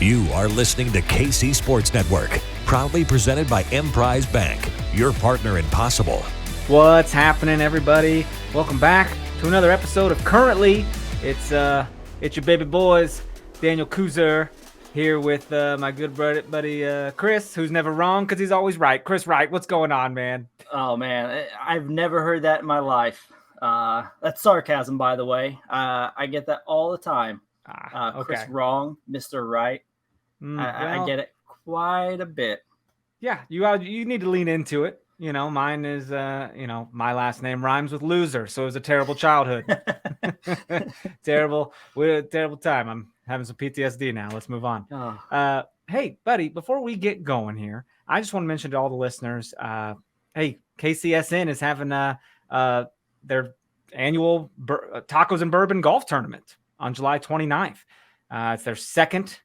You are listening to KC Sports Network, proudly presented by Emprise Bank, your partner in possible. What's happening, everybody? Welcome back to another episode of Currently. It's your baby boys, Daniel Kooser, here with my good buddy Chris, who's never wrong because he's always right. Chris Wright, what's going on, man? Oh, man, I've never heard that in my life. That's sarcasm, by the way. I get that all the time. Okay. Chris wrong, Mr. Right. I get it quite a bit. Yeah, you need to lean into it. You know, mine is, my last name rhymes with loser, so it was a terrible childhood. Terrible time. I'm having some PTSD now. Let's move on. Oh. Hey, buddy, before we get going here, I just want to mention to all the listeners, hey, KCSN is having their annual Tacos and Bourbon golf tournament on July 29th. It's their second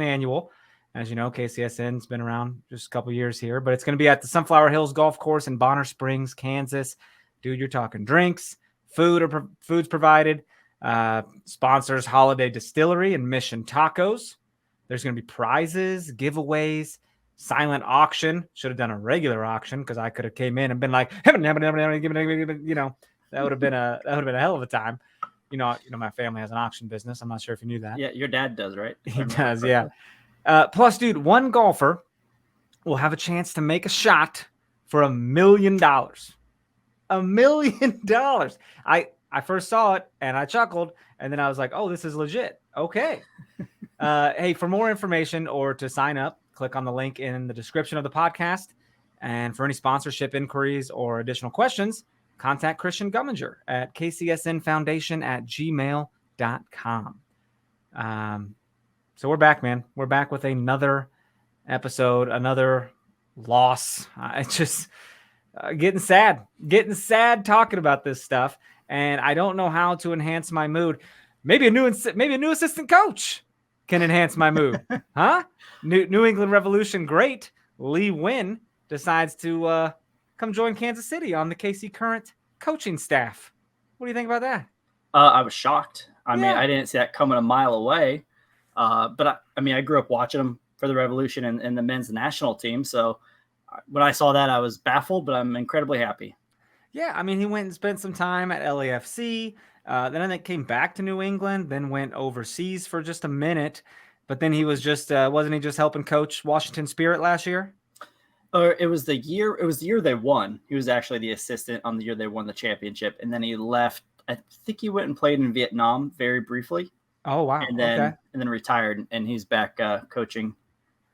annual. As you know, KCSN's been around just a couple years here, but it's going to be at the Sunflower Hills Golf Course in Bonner Springs, Kansas. Dude, you're talking drinks, food's provided. Sponsors Holladay Distillery and Mission Tacos. There's going to be prizes, giveaways, silent auction. Should have done a regular auction because I could have came in and been like, that would have been a hell of a time. You know, my family has an auction business. I'm not sure if you knew that. Yeah, your dad does, right? He does, yeah. Plus, dude, one golfer will have a chance to make a shot for $1 million. $1 million. I first saw it and I chuckled, and then I was like, oh, this is legit. Okay. Hey, for more information or to sign up, click on the link in the description of the podcast. And for any sponsorship inquiries or additional questions, contact Christian Gumminger at kcsnfoundation@gmail.com. So we're back, man. We're back with another episode, another loss. It's just getting sad talking about this stuff. And I don't know how to enhance my mood. Maybe a new assistant coach can enhance my mood. Huh? New England Revolution great Lee Wynn decides to come join Kansas City on the KC Current coaching staff. What do you think about that? I was shocked. I mean, I didn't see that coming a mile away. But I grew up watching him for the Revolution and the men's national team. So when I saw that, I was baffled, but I'm incredibly happy. Yeah, I mean, he went and spent some time at LAFC. Then I think came back to New England, then went overseas for just a minute. But then he was just, wasn't he just helping coach Washington Spirit last year? It was the year they won. He was actually the assistant on the year they won the championship. And then he left. I think he went and played in Vietnam very briefly. Oh, wow. And then retired, and he's back coaching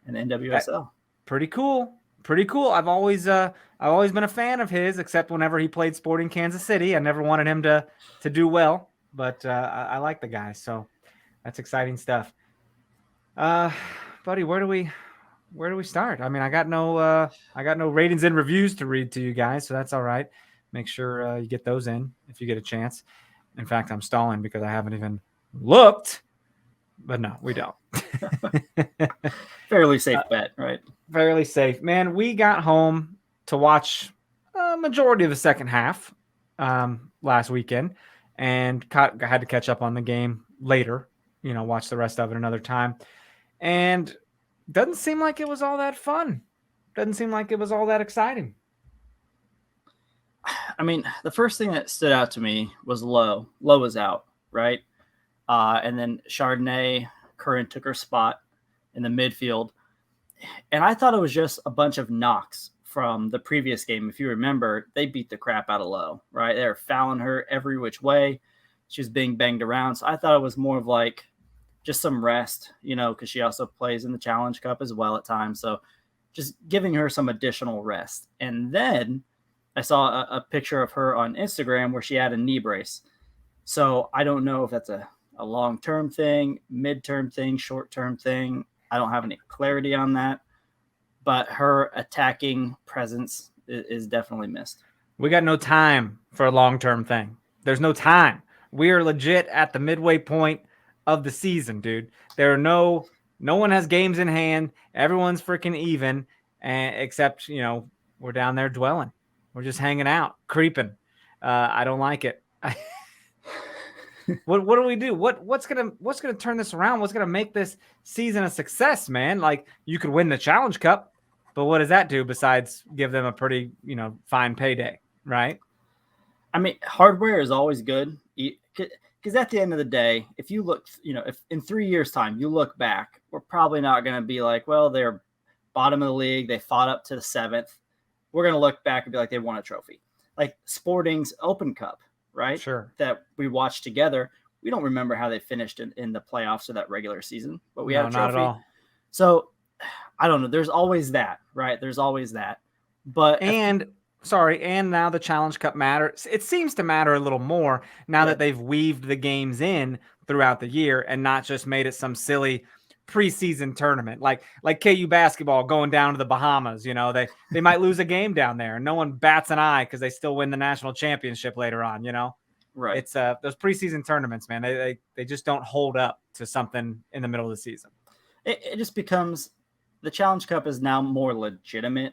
in the NWSL. Pretty cool. I've always been a fan of his, except whenever he played Sporting Kansas City. I never wanted him to do well, but I like the guy, so that's exciting stuff. Buddy, where do we start? I mean, I got no ratings and reviews to read to you guys, so that's all right. Make sure you get those in if you get a chance. In fact, I'm stalling because I haven't even looked, but no, we don't. Fairly safe bet, right? Fairly safe, man. We got home to watch a majority of the second half last weekend, and had to catch up on the game later. Watch the rest of it another time, and doesn't seem like it was all that fun. Doesn't seem like it was all that exciting. I mean, the first thing that stood out to me was Lowe. Lowe was out, right? And then Chardonnay Curran took her spot in the midfield. And I thought it was just a bunch of knocks from the previous game. If you remember, they beat the crap out of Lowe, right? They were fouling her every which way. She was being banged around. So I thought it was more of like just some rest, because she also plays in the Challenge Cup as well at times. So just giving her some additional rest. And then I saw a picture of her on Instagram where she had a knee brace. So I don't know if that's a long-term thing, mid-term thing, short-term thing. I don't have any clarity on that. But her attacking presence is definitely missed. We got no time for a long-term thing. There's no time. We are legit at the midway point of the season, dude. No one has games in hand. Everyone's freaking even, except, we're down there dwelling. We're just hanging out, creeping. I don't like it. What do we do? What's gonna turn this around? What's gonna make this season a success, man? Like, you could win the Challenge Cup, but what does that do besides give them a pretty, fine payday, right? I mean, hardware is always good because at the end of the day, if you look, if in 3 years' time you look back, we're probably not going to be like, well, they're bottom of the league, they fought up to the 7th. We're going to look back and be like, they won a trophy. Like Sporting's Open Cup, right? Sure. That we watched together. We don't remember how they finished in the playoffs or that regular season, but we had a trophy. Not at all. So I don't know. There's always that, right? There's always that. But and now the Challenge Cup matters. It seems to matter a little more now that they've weaved the games in throughout the year and not just made it some silly preseason tournament like KU basketball going down to the Bahamas. They might lose a game down there and no one bats an eye because they still win the national championship later on. Right. It's those preseason tournaments, man. They just don't hold up to something in the middle of the season. It just becomes the Challenge Cup is now more legitimate.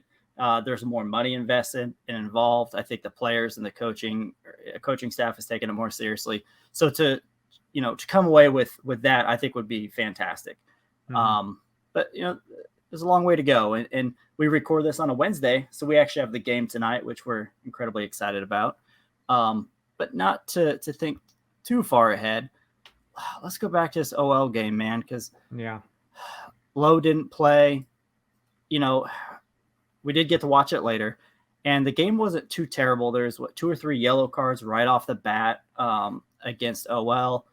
There's more money invested and involved. I think the players and the coaching staff is taking it more seriously. So to come away with that, I think would be fantastic. Mm-hmm. But there's a long way to go, and we record this on a Wednesday, so we actually have the game tonight, which we're incredibly excited about. But not to think too far ahead. Let's go back to this OL game, man, because Lowe didn't play. We did get to watch it later, and the game wasn't too terrible. There's 2 or 3 yellow cards right off the bat against OL.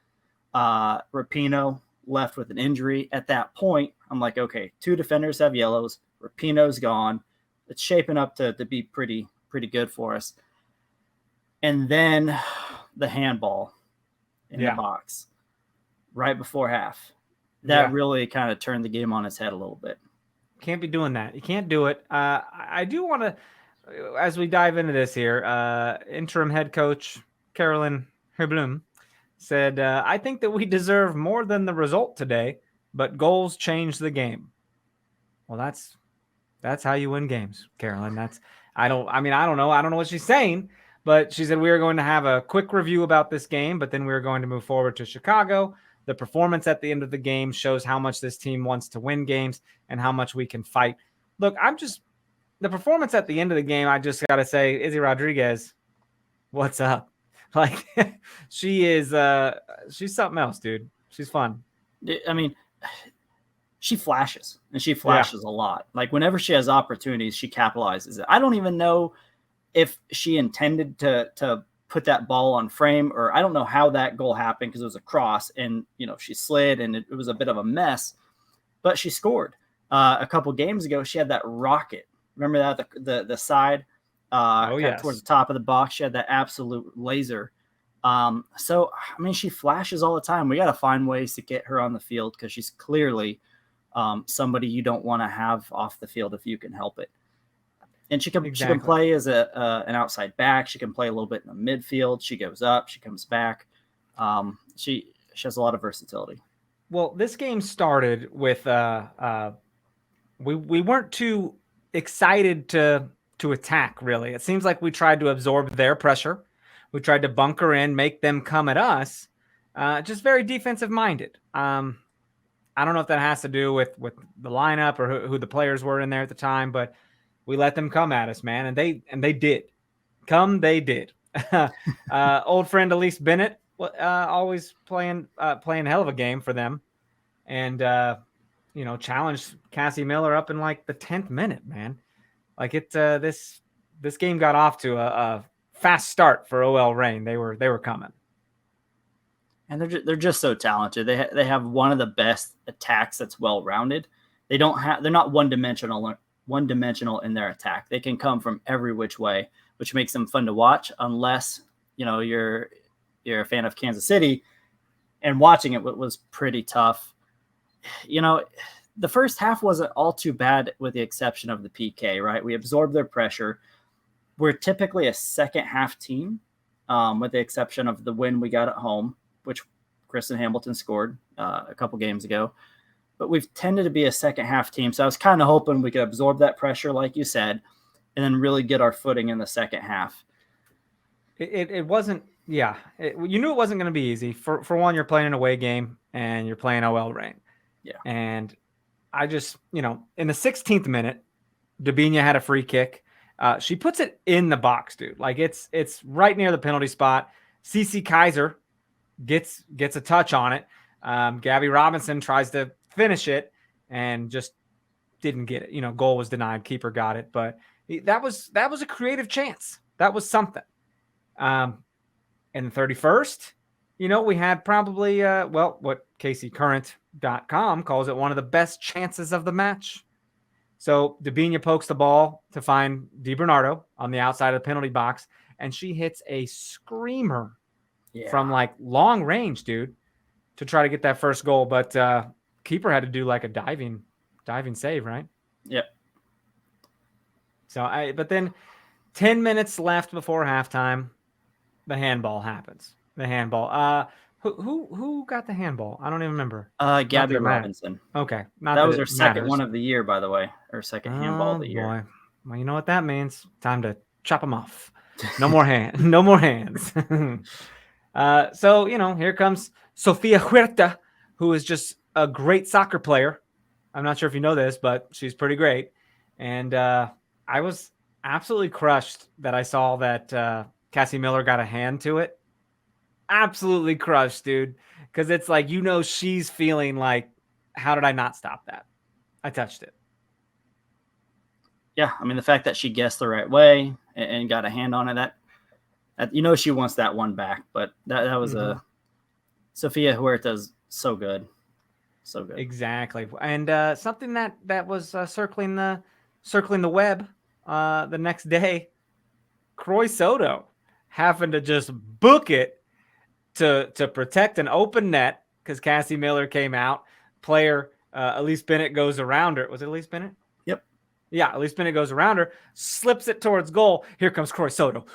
Rapinoe left with an injury. At that point, I'm like, okay, 2 defenders have yellows. Rapinoe's gone. It's shaping up to be pretty good for us. And then the handball in the box right before half. That really kind of turned the game on its head a little bit. Can't be doing that. You can't do it. I do want to, as we dive into this here, interim head coach Carolyn Herblum said, I think that we deserve more than the result today, but goals change the game. Well, that's how you win games, Carolyn. I don't know. I don't know what she's saying, but she said we are going to have a quick review about this game, but then we are going to move forward to Chicago. The performance at the end of the game shows how much this team wants to win games and how much we can fight. Look, the performance at the end of the game, I just got to say, Izzy Rodriguez, what's up? Like, she's something else, dude. She's fun. I mean, she flashes, and she flashes a lot. Like, whenever she has opportunities, she capitalizes it. I don't even know if she intended to put that ball on frame, or I don't know how that goal happened because it was a cross and, she slid and it was a bit of a mess, but she scored. A couple games ago, she had that rocket. Remember that? The side towards the top of the box. She had that absolute laser. So, I mean, she flashes all the time. We got to find ways to get her on the field because she's clearly somebody you don't want to have off the field if you can help it. And she can play as an outside back. She can play a little bit in the midfield. She goes up. She comes back. She has a lot of versatility. Well, this game started with we weren't too excited to attack, really. It seems like we tried to absorb their pressure. We tried to bunker in, make them come at us. Just very defensive minded. I don't know if that has to do with the lineup or who the players were in there at the time, but we let them come at us, man, and they did. They did. Old friend Elise Bennett, always playing a hell of a game for them, and challenged Cassie Miller up in like the 10th minute, man. Like this game got off to a fast start for OL Reign. They were coming, and they're just so talented. They have one of the best attacks that's well rounded. They're not one dimensional in their attack. They can come from every which way, which makes them fun to watch, unless you're a fan of Kansas City, and watching it was pretty tough. The first half wasn't all too bad with the exception of the PK, right? We absorbed their pressure. We're typically a second half team, with the exception of the win we got at home, which Kristen Hamilton scored a couple games ago. But we've tended to be a second half team. So I was kind of hoping we could absorb that pressure, like you said, and then really get our footing in the second half. It wasn't Yeah, you knew it wasn't going to be easy. For one, you're playing an away game and you're playing OL Reign. Yeah. And I just, in the 16th minute, Dabinia had a free kick. She puts it in the box, dude. Like it's right near the penalty spot. CC Kaiser gets a touch on it. Gabby Robinson tries to finish it and just didn't get it. Goal was denied. Keeper got it, but that was a creative chance. That was something. In the 31st, we had probably what KCCurrent.com calls it one of the best chances of the match. So Dabinia pokes the ball to find DiBernardo on the outside of the penalty box, and she hits a screamer from like long range, dude, to try to get that first goal. But keeper had to do like a diving save, right? Yep. But then 10 minutes left before halftime, the handball happens. The handball. Who got the handball? I don't even remember. Gabby Robinson. Okay. That was her second one of the year, by the way. Her second handball of the year. Boy. Well, you know what that means. Time to chop them off. No more no more hands. So, here comes Sofia Huerta, who is just a great soccer player. I'm not sure if you know this, but she's pretty great. And I was absolutely crushed that I saw that Cassie Miller got a hand to it. Absolutely crushed, dude. Because it's like, she's feeling like, how did I not stop that? I touched it. Yeah, I mean, the fact that she guessed the right way and got a hand on it, that she wants that one back. But that was a Sofia Huerta's so good. So good. Exactly. And something that was circling the web the next day, Croy Soto having to just book it to protect an open net because Cassie Miller came out. Player Elise Bennett goes around her. Was it Elise Bennett? Yep. Yeah, Elise Bennett goes around her, slips it towards goal. Here comes Croy Soto.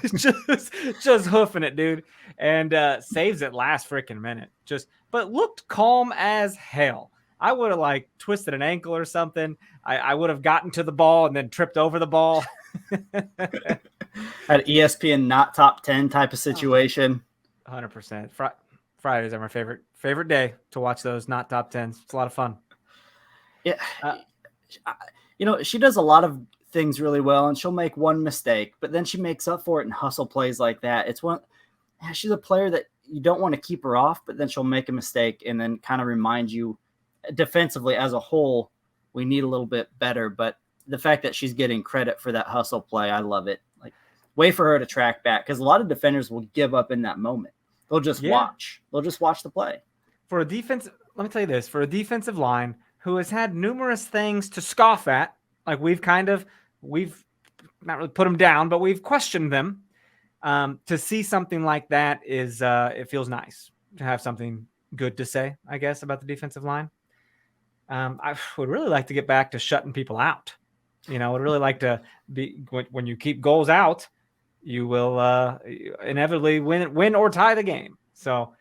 just hoofing it, dude. And saves it last freaking minute. But looked calm as hell. I would have twisted an ankle or something. I would have gotten to the ball and then tripped over the ball. At ESPN not top 10 type of situation. 100%. Fridays are my favorite day to watch those not top 10s. It's a lot of fun. Yeah. She does a lot of things really well, and she'll make one mistake, but then she makes up for it in hustle plays like that. She's a player that you don't want to keep her off, but then she'll make a mistake and then kind of remind you defensively as a whole, we need a little bit better. But the fact that she's getting credit for that hustle play, I love it. Wait for her to track back, because a lot of defenders will give up in that moment. They'll just watch. They'll just watch the play. For a defense, let me tell you this, for a defensive line who has had numerous things to scoff at, we've not really put them down, but we've questioned them. To see something like that is, it feels nice to have something good to say, I guess, about the defensive line. I would really like to get back to shutting people out. I would really like to be, when you keep goals out, you will inevitably win or tie the game. So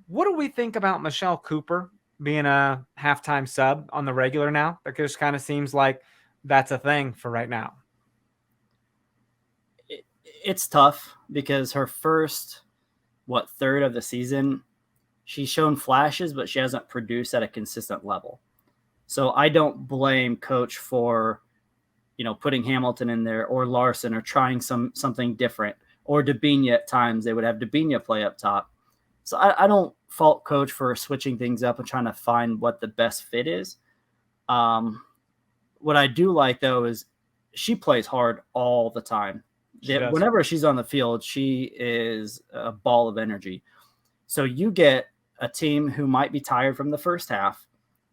what do we think about Michelle Cooper being a halftime sub on the regular now? That just kind of seems like that's a thing for right now. It's tough because her first, third of the season, she's shown flashes, but she hasn't produced at a consistent level. So I don't blame Coach for, putting Hamilton in there or Larson or trying something different, or Dabinia at times. They would have Dabinia play up top. So I don't fault Coach for switching things up and trying to find what the best fit is. What I do like, though, is she plays hard all the time. Whenever she's on the field, she is a ball of energy. So you get a team who might be tired from the first half,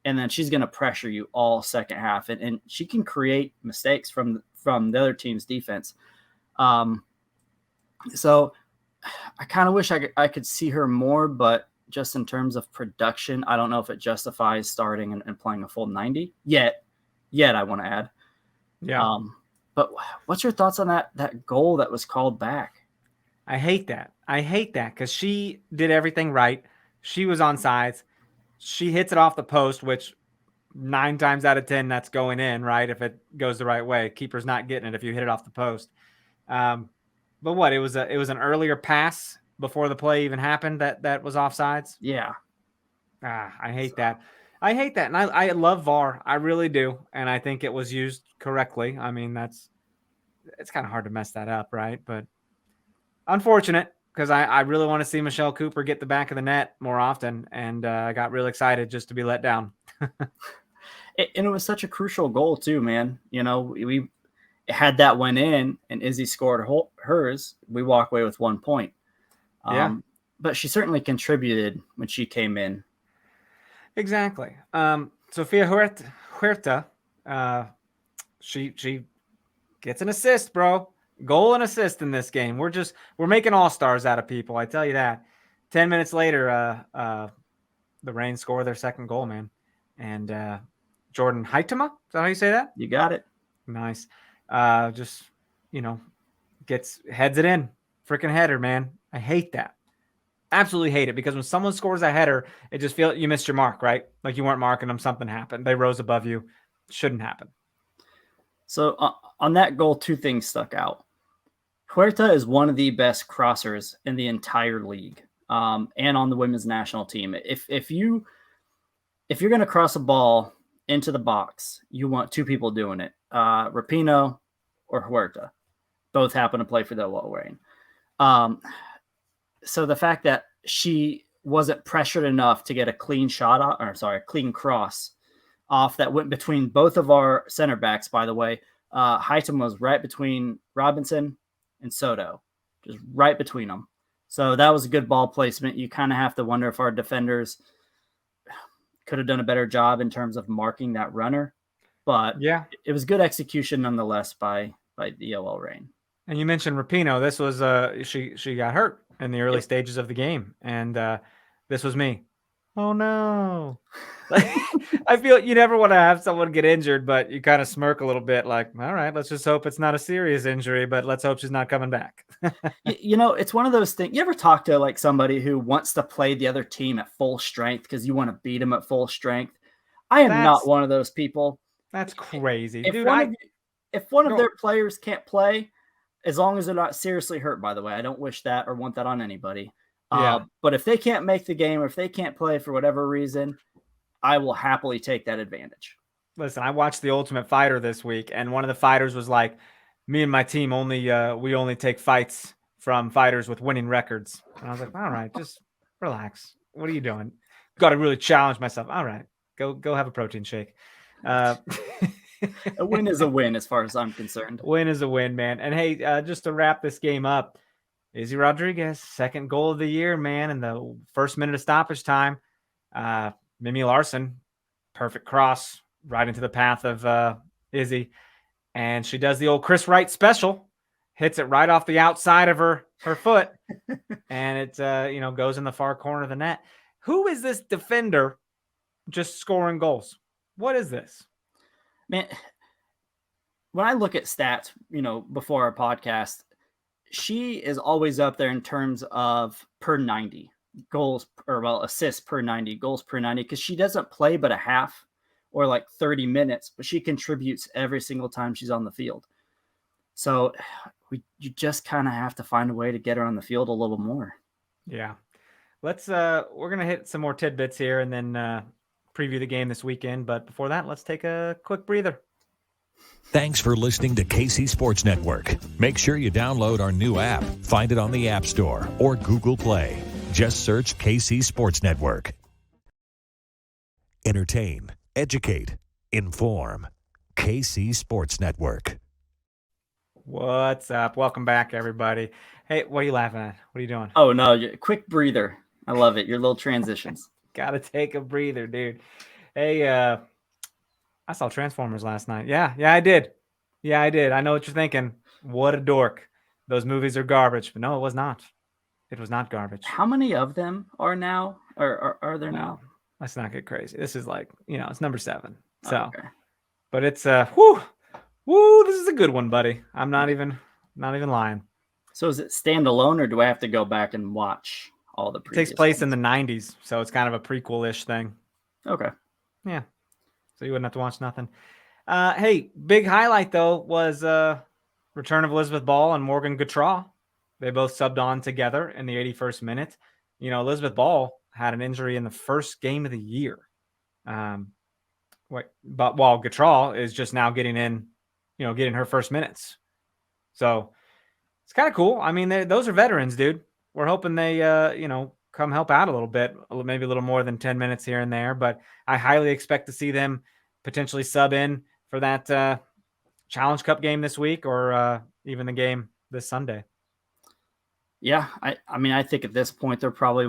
and then she's going to pressure you all second half, and she can create mistakes from the other team's defense. So I kind of wish I could see her more, but just in terms of production, I don't know if it justifies starting and playing a full 90 yet. I want to add. Yeah. But what's your thoughts on that goal that was called back? I hate that because she did everything right. She was on sides. She hits it off the post, which 9 times out of 10, that's going in, right? If it goes the right way, keeper's not getting it if you hit it off the post. But But what? It was an earlier pass before the play even happened that was offsides. Yeah. I hate that. I hate that. And I love VAR. I really do. And I think it was used correctly. I mean, it's kind of hard to mess that up, right? But unfortunate, because I really want to see Michelle Cooper get the back of the net more often. And I got real excited just to be let down. And it was such a crucial goal too, man. You know, we had that went in and Izzy scored hers. We walk away with 1 point. But she certainly contributed when she came in. Exactly. Sofia Huerta, she gets an assist, bro. Goal and assist in this game. We're making all-stars out of people, I tell you that. 10 minutes later, the Reign score their second goal, man. And Jordan Huitema, is that how you say that? You got it. Nice. Just, heads it in. Freaking header, man. I hate that. Absolutely hate it, because when someone scores a header, it just feels you missed your mark, right? Like you weren't marking them, something happened. They rose above you. Shouldn't happen. So on that goal, 2 things stuck out. Huerta is one of the best crossers in the entire league, and on the women's national team. If you're going to cross a ball into the box, you want 2 people doing it. Rapinoe or Huerta. Both happen to play for the Holladay. So the fact that she wasn't pressured enough to get a clean clean cross off that went between both of our center backs, by the way. Highton was right between Robinson and Soto, just right between them. So that was a good ball placement. You kind of have to wonder if our defenders could have done a better job in terms of marking that runner. But yeah, it was good execution nonetheless by the OL Reign. And you mentioned Rapinoe. This was she got hurt in the early stages of the game, and this was me. Oh no! I feel you never want to have someone get injured, but you kind of smirk a little bit, like, all right, let's just hope it's not a serious injury, but let's hope she's not coming back. It's one of those things. You ever talk to like somebody who wants to play the other team at full strength because you want to beat them at full strength? I am not one of those people. That's crazy, if one of their players can't play, as long as they're not seriously hurt, by the way, I don't wish that or want that on anybody. But if they can't make the game, or if they can't play for whatever reason, I will happily take that advantage. Listen, I watched The Ultimate Fighter this week, and one of the fighters was like, me and my team we only take fights from fighters with winning records. And I was like, all right, just relax. What are you doing? Got to really challenge myself. All right, go have a protein shake. A win is a win as far as I'm concerned. Win is a win, man. And hey, just to wrap this game up, Izzy Rodriguez, second goal of the year, man, in the first minute of stoppage time. Mimi Larson, perfect cross right into the path of Izzy. And she does the old Chris Wright special, hits it right off the outside of her foot, and it goes in the far corner of the net. Who is this defender just scoring goals? What is this? Man, when I look at stats, before our podcast, she is always up there in terms of per 90 goals, assists per 90, goals per 90, because she doesn't play but a half or like 30 minutes, but she contributes every single time she's on the field. So you just kind of have to find a way to get her on the field a little more. Yeah. We're going to hit some more tidbits here and then preview the game this weekend. But before that, let's take a quick breather. Thanks for listening to KC Sports Network. Make sure you download our new app. Find it on the App Store or Google Play. Just search KC Sports Network. Entertain, educate, inform. KC Sports Network. What's up? Welcome back, everybody. Hey, what are you laughing at? What are you doing? Oh, no, quick breather. I love it. Your little transitions. Gotta take a breather, dude. Hey, I saw Transformers last night. Yeah, I did. I know what you're thinking. What a dork. Those movies are garbage. But no, it was not. It was not garbage. How many of them are now? Or are there now? Let's not get crazy. This is like, it's number 7. So, okay. But it's this is a good one, buddy. I'm not even lying. So is it standalone, or do I have to go back and watch all the previous? It takes place in the 90s, so it's kind of a prequel-ish thing. Okay. Yeah. So you wouldn't have to watch nothing. Hey, big highlight though was return of Elizabeth Ball and Morgan Gautrat They both subbed on together in the 81st minute. Elizabeth Ball had an injury in the first game of the year. But while Gautrat is just now getting in, getting her first minutes. So it's kind of cool. I mean, those are veterans, dude. We're hoping they, come help out a little bit, maybe a little more than 10 minutes here and there. But I highly expect to see them potentially sub in for that Challenge Cup game this week, or even the game this Sunday. Yeah, I mean, I think at this point they're probably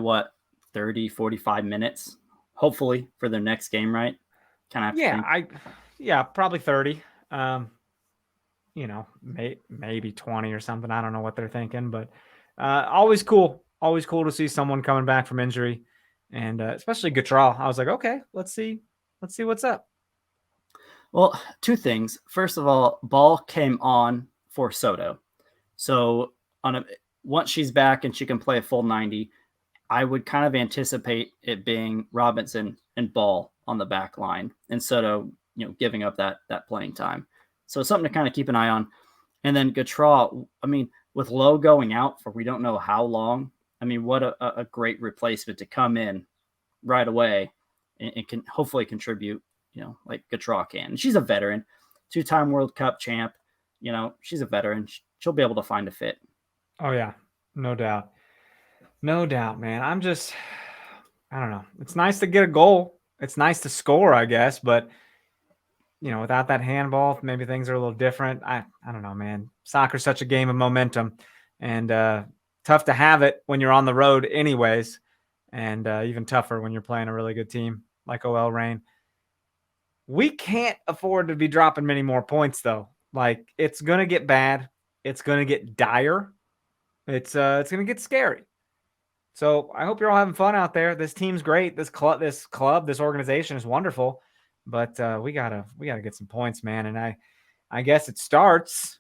30, 45 minutes, hopefully, for their next game, right? Probably 30. Maybe 20 or something. I don't know what they're thinking, but always cool to see someone coming back from injury, and especially Gautrat. I was like, okay, let's see what's up. Well, two things. First of all, Ball came on for Soto, so once she's back and she can play a full 90, I would kind of anticipate it being Robinson and Ball on the back line, and Soto, giving up that playing time. So something to kind of keep an eye on. And then Gautrat, I mean, with Lowe going out for we don't know how long, I mean, what a great replacement to come in right away and can hopefully contribute, like Gautrat can. And she's a veteran, 2-time World Cup champ. She's a veteran. She'll be able to find a fit. Oh, yeah. No doubt. No doubt, man. I don't know. It's nice to get a goal. It's nice to score, I guess, but without that handball, maybe things are a little different. I don't know, man. Soccer's such a game of momentum, and tough to have it when you're on the road anyways, and even tougher when you're playing a really good team like OL Reign. We can't afford to be dropping many more points, though. Like, it's going to get bad. It's going to get dire. It's going to get scary. So I hope you're all having fun out there. This team's great. This club, this organization is wonderful. But we gotta get some points, man. And I guess it starts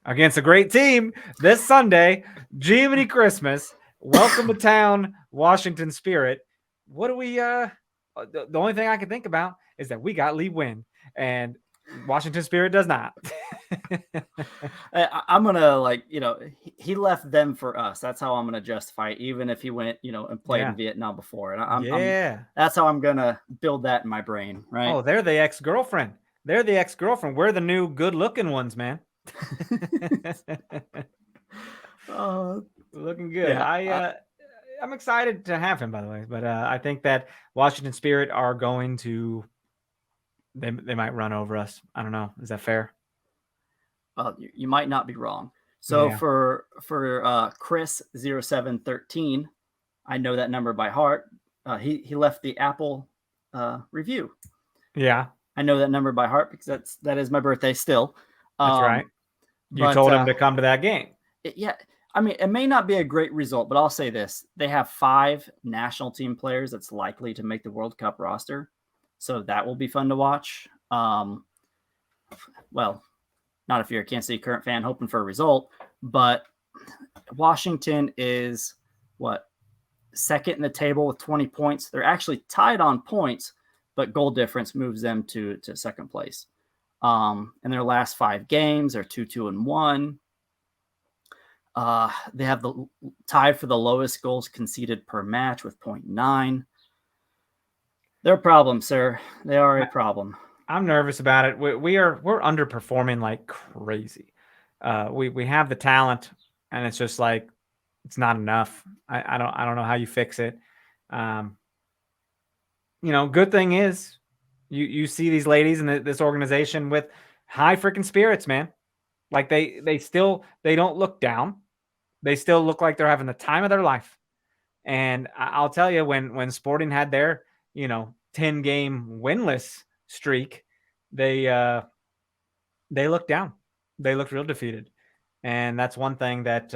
against a great team this Sunday. Jiminy Christmas! Welcome to town, Washington Spirit. What do we? The only thing I can think about is that we got Lee Win, and Washington Spirit does not. I'm gonna he left them for us. That's how I'm gonna justify it, even if he went and played in Vietnam before. And that's how I'm gonna build that in my brain, right? Oh, they're the ex-girlfriend. We're the new good-looking ones, man. Looking good. Yeah, I'm excited to have him, by the way. But I think that Washington Spirit are going to. They might run over us. I don't know. Is that fair? You might not be wrong. So for Chris 0713, I know that number by heart. He left the Apple review. Yeah, I know that number by heart because that is my birthday still. That's right. You told him to come to that game. I mean, it may not be a great result, but I'll say this: they have 5 national team players that's likely to make the World Cup roster. So that will be fun to watch. Well, not if you're a Kansas City Current fan hoping for a result, but Washington is second in the table with 20 points. They're actually tied on points, but goal difference moves them to second place. In their last 5 games, they're 2-2-1. They have the tied for the lowest goals conceded per match with 0.9. They're a problem, sir. They are a problem. I'm nervous about it. We're underperforming like crazy. We have the talent, and it's just like it's not enough. I don't know how you fix it. Good thing is you see these ladies in this organization with high freaking spirits, man. Like they don't look down. They still look like they're having the time of their life. And I'll tell you, when Sporting had their 10-game winless streak, they looked down. They looked real defeated. And that's one thing that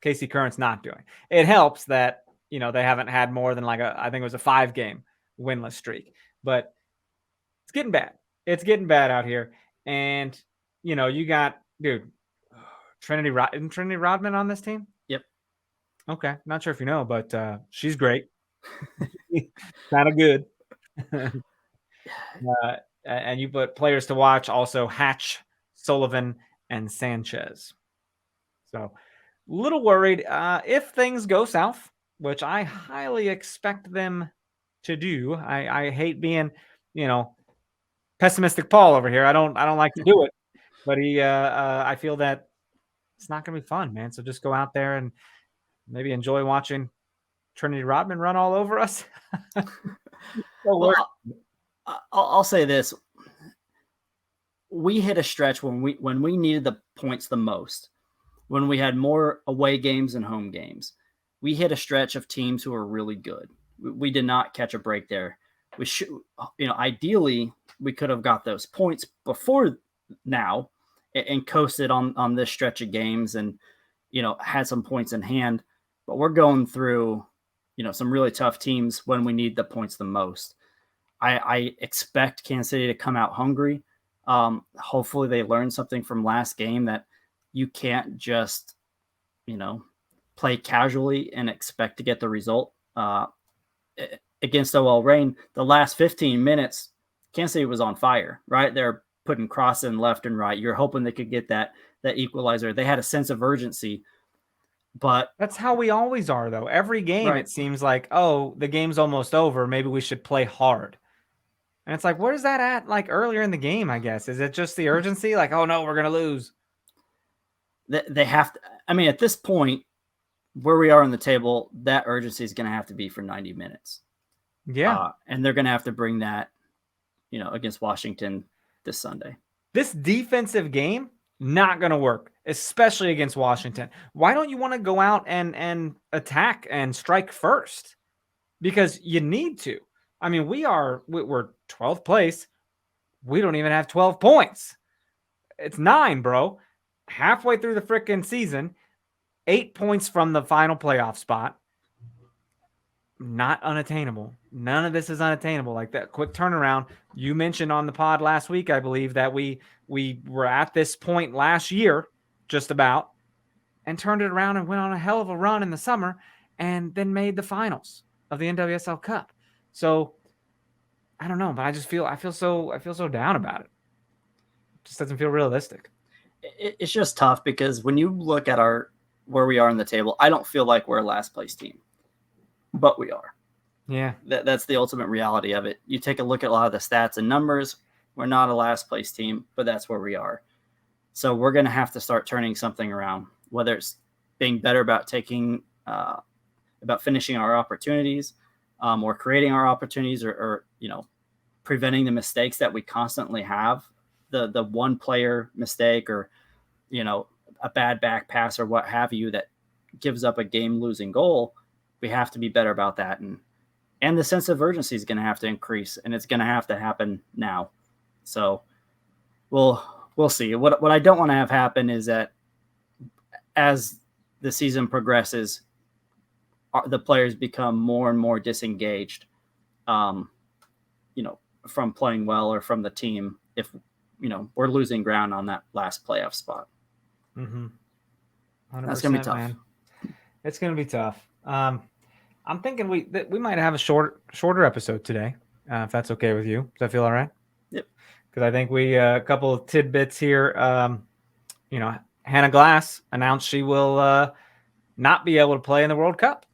KC Current's not doing. It helps that, they haven't had more than I think it was a 5-game winless streak. But it's getting bad. It's getting bad out here. And, you got, dude, isn't Trinity Rodman on this team? Yep. Okay. Not sure if you know, but she's great. Kind of good. And you put players to watch also: Hatch, Sullivan, and Sanchez. So little worried if things go south, which I highly expect them to do. I hate being, pessimistic Paul over here. I don't like to do it, but I feel that it's not going to be fun, man. So just go out there and maybe enjoy watching Trinity Rodman run all over us. Well, I'll say this: we hit a stretch when we needed the points the most, when we had more away games and home games. We hit a stretch of teams who were really good. We did not catch a break there. We should, ideally, we could have got those points before now and coasted on this stretch of games and, had some points in hand. But we're going through, some really tough teams when we need the points the most. I expect Kansas City to come out hungry. Hopefully they learn something from last game, that you can't just, play casually and expect to get the result. Against OL Reign, the last 15 minutes, Kansas City was on fire, right? They're putting cross in left and right. You're hoping they could get that equalizer. They had a sense of urgency, but that's how we always are, though. Every game, right. It seems like, oh, the game's almost over. Maybe we should play hard. And it's like, where's that at? Like earlier in the game, I guess. Is it just the urgency? Like, oh no, we're going to lose. They have to, at this point, where we are on the table, that urgency is going to have to be for 90 minutes. Yeah. And they're going to have to bring that, against Washington this Sunday. This defensive game, not going to work, especially against Washington. Why don't you want to go out and attack and strike first? Because you need to. We're 12th place. We don't even have 12 points. It's 9, bro. Halfway through the freaking season, 8 points from the final playoff spot. Not unattainable. None of this is unattainable. Like that quick turnaround. You mentioned on the pod last week, I believe, that we were at this point last year, just about, and turned it around and went on a hell of a run in the summer and then made the finals of the NWSL Cup. So I don't know, but I feel so down about it. It just doesn't feel realistic. It's just tough because when you look at where we are in the table, I don't feel like we're a last place team, but we are. Yeah. That's the ultimate reality of it. You take a look at a lot of the stats and numbers. We're not a last place team, but that's where we are. So we're going to have to start turning something around, whether it's being better about about finishing our opportunities, or creating our opportunities, or preventing the mistakes that we constantly have, the one player mistake, or, a bad back pass or what have you that gives up a game losing goal. We have to be better about that. And the sense of urgency is going to have to increase, and it's going to have to happen now. So we'll see. What I don't want to have happen is that as the season progresses, the players become more and more disengaged, from playing well or from the team. If, we're losing ground on that last playoff spot. Mm-hmm. That's going to be tough. Man. It's going to be tough. I'm thinking we might have a shorter episode today, if that's okay with you. Does that feel all right? Yep. Because I think we a couple of tidbits here. Hannah Glass announced she will not be able to play in the World Cup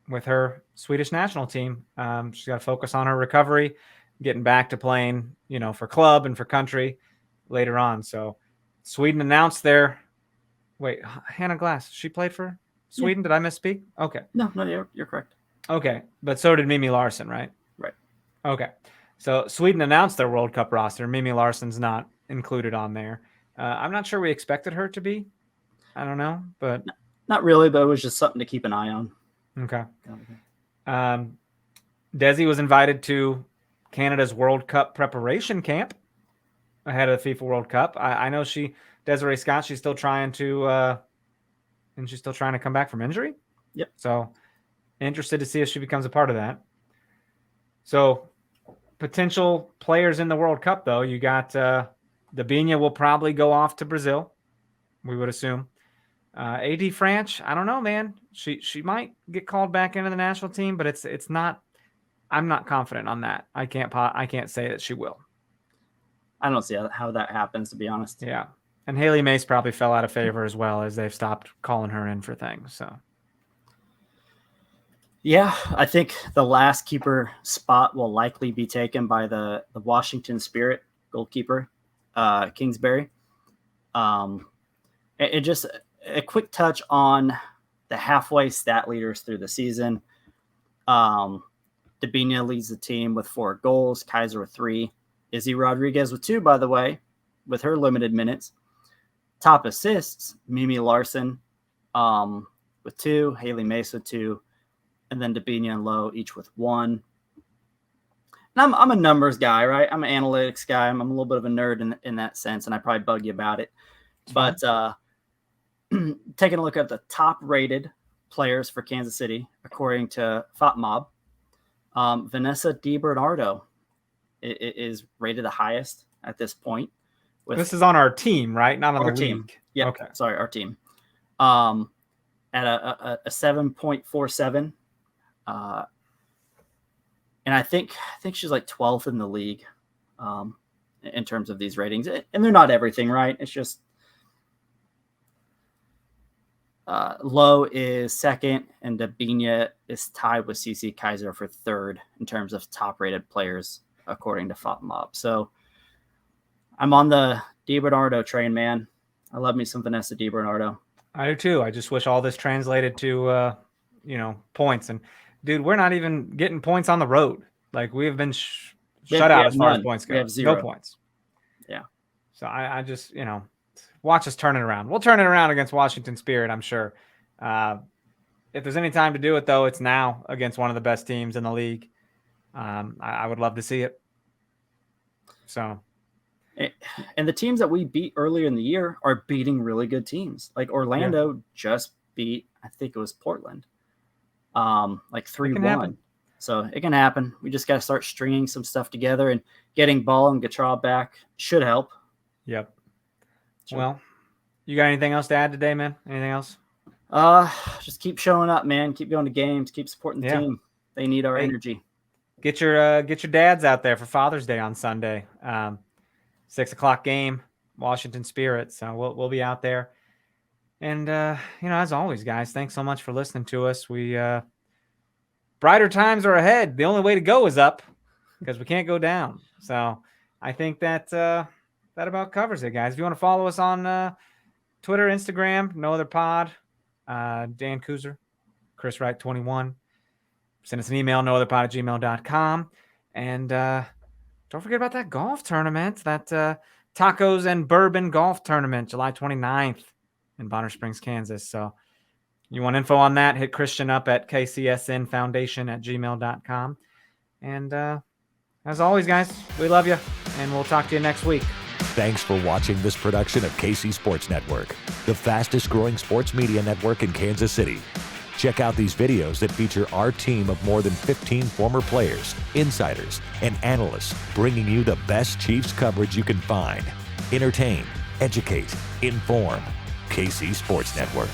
with her Swedish national team. She's got to focus on her recovery, getting back to playing, for club and for country later on. So Sweden announced Hannah Glass, she played for Sweden? Yeah. Did I misspeak? Okay. No, you're correct. Okay. But so did Mimi Larsson, right? Right. Okay. So Sweden announced their World Cup roster. Mimi Larsson's not included on there. I'm not sure we expected her to be. I don't know, but not really, but it was just something to keep an eye on. Okay. Desi was invited to Canada's World Cup preparation camp ahead of the FIFA World Cup. I know Desiree Scott, she's still trying to come back from injury. Yep. So interested to see if she becomes a part of that. So potential players in the World Cup, though, you got Dabinia will probably go off to Brazil, we would assume. AD Franch, I don't know, man. She might get called back into the national team, but it's not. I'm not confident on that. I can't say that she will. I don't see how that happens, to be honest. Yeah. And Haley Mace probably fell out of favor as well, as they've stopped calling her in for things. So, yeah, I think the last keeper spot will likely be taken by the Washington Spirit goalkeeper, Kingsbury. And just a quick touch on the halfway stat leaders through the season. Debinha leads the team with 4 goals, Kaiser with 3, Izzy Rodriguez with 2, by the way, with her limited minutes. Top assists, Mimi Larson with 2, Haley Mace with 2, and then Debinha and Lowe each with 1. And I'm a numbers guy, right? I'm an analytics guy. I'm a little bit of a nerd in that sense, and I probably bug you about it. But taking a look at the top-rated players for Kansas City, according to FOTMob, Vanessa DiBernardo is rated the highest at this point. This is on our team, right? Not on the team. league. Yeah. Okay. Sorry, our team. At a 7.47. And I think she's like 12th in the league in terms of these ratings. And they're not everything, right? It's just Lowe is 2nd, and Debinha is tied with CC Kaiser for 3rd in terms of top-rated players, according to FOTMob. So I'm on the DiBernardo train, man. I love me some Vanessa DiBernardo. I do too. I just wish all this translated to, points. And dude, we're not even getting points on the road. Like, we have been shut out as far as points go. We have 0. No points. Yeah. So I just, watch us turn it around. We'll turn it around against Washington Spirit, I'm sure. If there's any time to do it, though, it's now against one of the best teams in the league. I would love to see it. So. And the teams that we beat earlier in the year are beating really good teams. Like Orlando just beat, I think it was Portland, like 3-1. So it can happen. We just got to start stringing some stuff together, and getting Ball and Gautrat back should help. Yep. Sure. Well, you got anything else to add today, man? Anything else? Just keep showing up, man. Keep going to games. Keep supporting the team. They need our energy. Get your dads out there for Father's Day on Sunday. 6:00 game, Washington Spirit. So we'll be out there. And, as always, guys, thanks so much for listening to us. Brighter times are ahead. The only way to go is up, because we can't go down. So I think that about covers it, guys. If you want to follow us on Twitter, Instagram, No Other Pod, Dan Kooser, Chris Wright 21. Send us an email, nootherpod@gmail.com. And, don't forget about that golf tournament, that Tacos and Bourbon golf tournament, July 29th in Bonner Springs, Kansas. So you want info on that, hit Christian up at kcsnfoundation@gmail.com. And as always, guys, we love you, and we'll talk to you next week. Thanks for watching this production of KC Sports Network, the fastest growing sports media network in Kansas City. Check out these videos that feature our team of more than 15 former players, insiders, and analysts, bringing you the best Chiefs coverage you can find. Entertain, educate, inform. KC Sports Network.